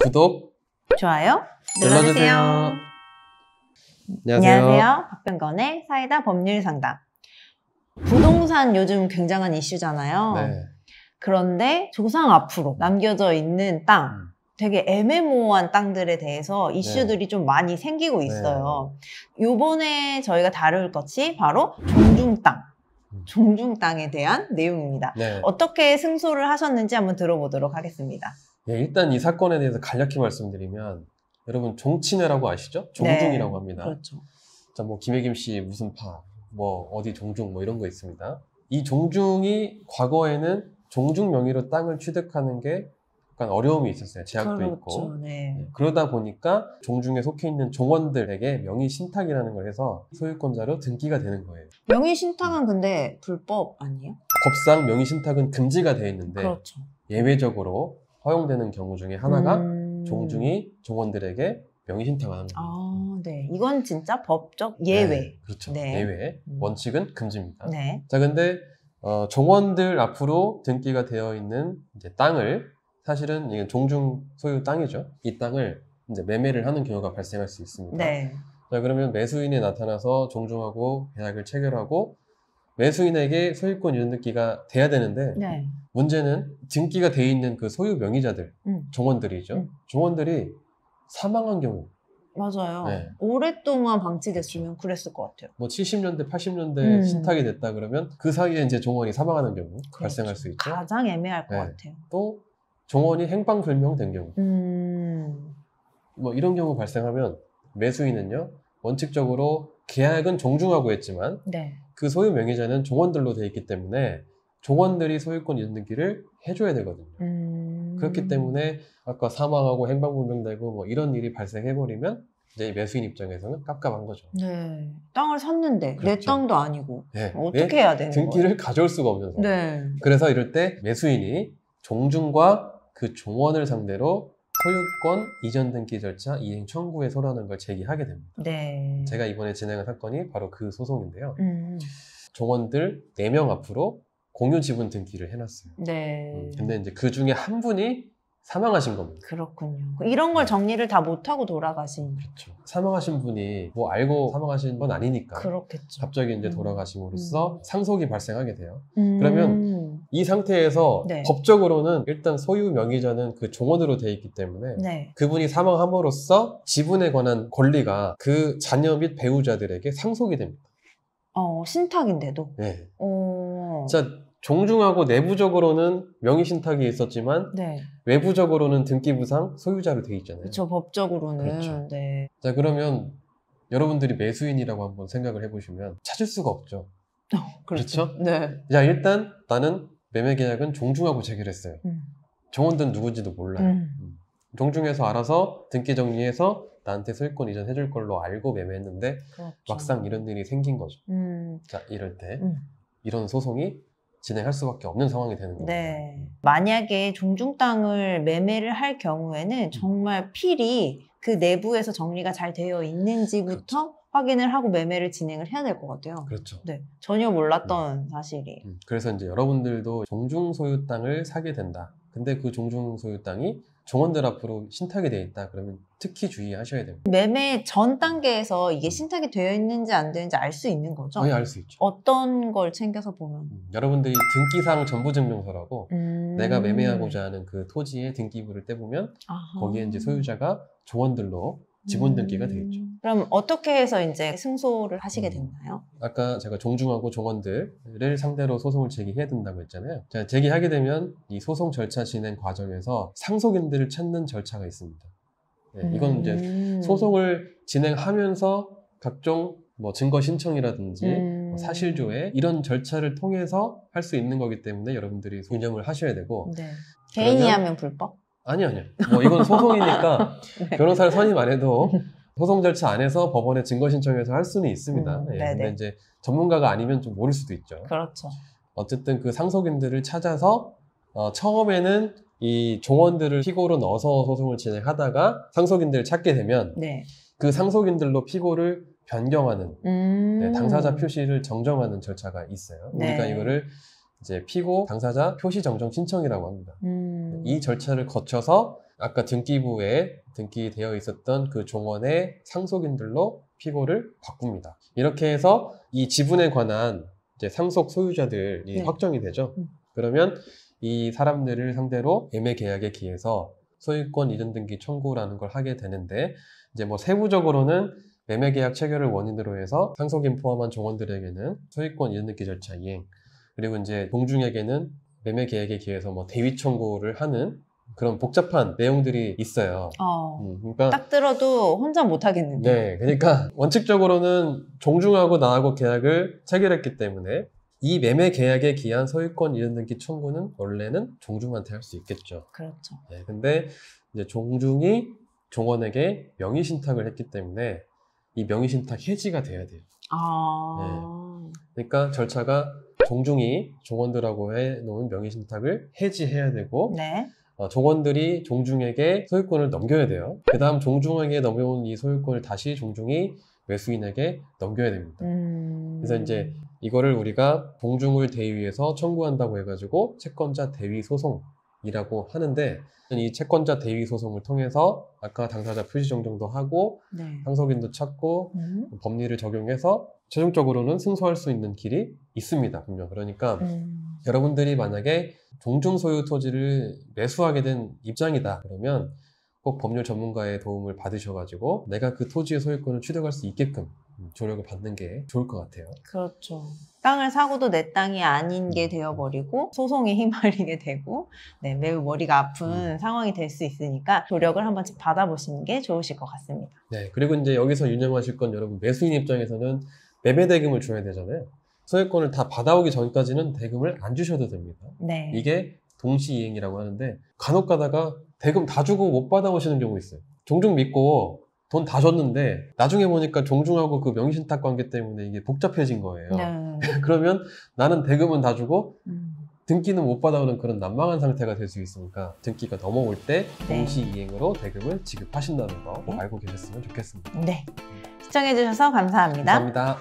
구독, 좋아요 눌러주세요. 안녕하세요. 박병건의 사이다 법률 상담. 부동산 요즘 굉장한 이슈잖아요. 네. 그런데 조상 앞으로 남겨져 있는 땅, 되게 애매모호한 땅들에 대해서 이슈들이 좀 많이 생기고 있어요. 요번에 저희가 다룰 것이 바로 종중 땅. 종중 땅에 대한 내용입니다. 네. 어떻게 승소를 하셨는지 한번 들어보도록 하겠습니다. 네, 일단 이 사건에 대해서 간략히 말씀드리면, 여러분 종친회라고 아시죠? 종중이라고 네, 합니다. 그렇죠. 자, 뭐 김혜김 씨 무슨 파, 뭐 어디 종중, 뭐 이런 거 있습니다. 이 종중이 과거에는 종중 명의로 땅을 취득하는 게 약간 어려움이 있었어요. 제약도 그렇죠. 있고. 네. 그러다 보니까 종중에 속해 있는 종원들에게 명의 신탁이라는 걸 해서 소유권자로 등기가 되는 거예요. 명의 신탁은 근데 불법 아니에요? 법상 명의 신탁은 금지가 되어 있는데 그렇죠. 예외적으로 허용되는 경우 중에 하나가 종중이 종원들에게 명의 신탁을 하는 거예요. 아, 네. 이건 진짜 법적 예외. 네, 그렇죠. 네. 예외. 원칙은 금지입니다. 네. 자, 근데 종원들 앞으로 등기가 되어 있는 이제 땅을, 사실은 이건 종중 소유 땅이죠. 이 땅을 이제 매매를 하는 경우가 발생할 수 있습니다. 네. 자, 그러면 매수인이 나타나서 종중하고 계약을 체결하고 매수인에게 소유권 이전 등기가 돼야 되는데, 네. 문제는 등기가 돼 있는 그 소유 명의자들, 종원들이죠. 종원들이 사망한 경우, 맞아요. 네. 오랫동안 방치됐으면 그랬을 것 같아요. 뭐 70년대, 80년대 신탁이 됐다 그러면 그 사이에 이제 종원이 사망하는 경우 그렇죠. 발생할 수 있죠. 가장 애매할 것 네. 같아요. 또 종원이 행방불명된 경우, 음. 뭐 이런 경우 발생하면 매수인은요, 원칙적으로 계약은 종중하고 했지만 네. 그 소유 명의자는 종원들로 되어 있기 때문에 종원들이 소유권 이전 등기를 해줘야 되거든요. 그렇기 때문에 아까 사망하고 행방불명되고 뭐 이런 일이 발생해버리면 이제 매수인 입장에서는 깝깝한 거죠. 네. 땅을 샀는데 내 그렇죠. 땅도 아니고 네. 어떻게 해야 되는 거예요? 등기를 가져올 수가 없는 상황. 네. 그래서 이럴 때 매수인이 종중과 그 종원을 상대로 소유권 이전 등기 절차 이행 청구에 소라는 걸 제기하게 됩니다. 네. 제가 이번에 진행한 사건이 바로 그 소송인데요. 종원들 4명 앞으로 공유 지분 등기를 해놨어요. 네. 근데 이제 그 중에 한 분이 사망하신 겁니다. 그렇군요. 이런 걸 정리를 다 못하고 돌아가신. 그렇죠. 사망하신 분이 뭐 알고 사망하신 건 아니니까. 그렇겠죠. 갑자기 이제 돌아가심으로써 상속이 발생하게 돼요. 그러면 이 상태에서 네. 법적으로는 일단 소유 명의자는 그 종원으로 돼 있기 때문에 네. 그분이 사망함으로써 지분에 관한 권리가 그 자녀 및 배우자들에게 상속이 됩니다. 신탁인데도. 네. 어. 자, 종중하고 내부적으로는 명의 신탁이 있었지만 네. 외부적으로는 등기부상 소유자로 돼 있잖아요. 그렇죠. 법적으로는. 그렇죠. 네. 자, 그러면 여러분들이 매수인이라고 한번 생각을 해보시면 찾을 수가 없죠. 그렇죠? 네. 자, 일단 나는 매매 계약은 종중하고 체결했어요. 종원들은 누군지도 몰라요. 종중에서 알아서 등기 정리해서 나한테 소유권 이전 해줄 걸로 알고 매매했는데 그렇죠. 막상 이런 일이 생긴 거죠. 자, 이럴 때 이런 소송이 진행할 수밖에 없는 상황이 되는 겁니다. 네. 만약에 종중 땅을 매매를 할 경우에는 정말 필히 그 내부에서 정리가 잘 되어 있는지부터 그렇죠. 확인을 하고 매매를 진행을 해야 될 것 같아요. 그렇죠. 네. 전혀 몰랐던 사실이에요. 그래서 이제 여러분들도 종중 소유 땅을 사게 된다. 근데 그 종중 소유 땅이 종원들 앞으로 신탁이 되어 있다. 그러면 특히 주의하셔야 됩니다. 매매 전 단계에서 이게 신탁이 되어 있는지 안 되는지 알 수 있는 거죠? 거의 알 수 있죠. 어떤 걸 챙겨서 보면? 여러분들이 등기사항 전부증명서라고 내가 매매하고자 하는 그 토지의 등기부를 떼보면 아하. 거기에 이제 소유자가 종원들로 지분 등기가 되어 있죠. 그럼 어떻게 해서 이제 승소를 하시게 됐나요? 아까 제가 종중하고 종원들을 상대로 소송을 제기해야 된다고 했잖아요. 자, 제기하게 되면 이 소송 절차 진행 과정에서 상속인들을 찾는 절차가 있습니다. 네, 이건 이제 소송을 진행하면서 각종 뭐 증거 신청이라든지 사실조회 이런 절차를 통해서 할 수 있는 거기 때문에 여러분들이 유념을 하셔야 되고. 네. 개인이 하면 불법? 아니요. 뭐 이건 소송이니까 네. 변호사를 선임 안 해도 소송 절차 안에서 법원에 증거 신청해서 할 수는 있습니다. 예, 근데 이제 전문가가 아니면 좀 모를 수도 있죠. 그렇죠. 어쨌든 그 상속인들을 찾아서 처음에는 이 종원들을 피고로 넣어서 소송을 진행하다가 상속인들을 찾게 되면 네. 그 상속인들로 피고를 변경하는 네, 당사자 표시를 정정하는 절차가 있어요. 네. 우리가 이거를 이제 피고 당사자 표시 정정 신청이라고 합니다. 이 절차를 거쳐서 아까 등기부에 등기되어 있었던 그 종원의 상속인들로 피고를 바꿉니다. 이렇게 해서 이 지분에 관한 이제 상속 소유자들이 네. 확정이 되죠. 그러면 이 사람들을 상대로 매매 계약에 기해서 소유권 이전 등기 청구라는 걸 하게 되는데, 이제 뭐 세부적으로는 매매 계약 체결을 원인으로 해서 상속인 포함한 종원들에게는 소유권 이전 등기 절차 이행, 그리고 이제 동중에게는 매매 계약에 기해서 뭐 대위 청구를 하는 그런 복잡한 내용들이 있어요. 그러니까 딱 들어도 혼자 못 하겠는데. 네, 그러니까 원칙적으로는 종중하고 나하고 계약을 체결했기 때문에 이 매매 계약에 기한 소유권 이전 등기 청구는 원래는 종중한테 할 수 있겠죠. 그렇죠. 네, 근데 이제 종중이 종원에게 명의 신탁을 했기 때문에 이 명의 신탁 해지가 돼야 돼요. 그러니까 절차가 종중이 종원들하고 해놓은 명의 신탁을 해지해야 되고, 네. 종원들이 종중에게 소유권을 넘겨야 돼요. 그 다음 종중에게 넘겨온 이 소유권을 다시 종중이 매수인에게 넘겨야 됩니다. 그래서 이제 이거를 우리가 종중을 대위해서 청구한다고 해가지고 채권자 대위 소송이라고 하는데, 이 채권자 대위 소송을 통해서 아까 당사자 표시 정정도 하고 네. 상속인도 찾고 법리를 적용해서 최종적으로는 승소할 수 있는 길이 있습니다, 분명. 그러니까 여러분들이 만약에 종중 소유 토지를 매수하게 된 입장이다 그러면 꼭 법률 전문가의 도움을 받으셔가지고 내가 그 토지의 소유권을 취득할 수 있게끔 조력을 받는 게 좋을 것 같아요. 그렇죠. 땅을 사고도 내 땅이 아닌 게 되어버리고 소송에 휘말리게 되고, 네, 매우 머리가 아픈 상황이 될 수 있으니까 조력을 한 번씩 받아보시는 게 좋으실 것 같습니다. 네, 그리고 이제 여기서 유념하실 건, 여러분 매수인 입장에서는 매매 대금을 줘야 되잖아요. 소유권을 다 받아오기 전까지는 대금을 안 주셔도 됩니다. 네. 이게 동시이행이라고 하는데, 간혹 가다가 대금 다 주고 못 받아오시는 경우 있어요. 종중 믿고 돈 다 줬는데 나중에 보니까 종중하고 그 명의신탁 관계 때문에 이게 복잡해진 거예요. 네. 그러면 나는 대금은 다 주고 등기는 못 받아오는 그런 난망한 상태가 될 수 있으니까 등기가 넘어올 때 네. 동시이행으로 대금을 지급하신다는 거 꼭 알고 계셨으면 좋겠습니다. 네. 시청해주셔서 감사합니다. 감사합니다.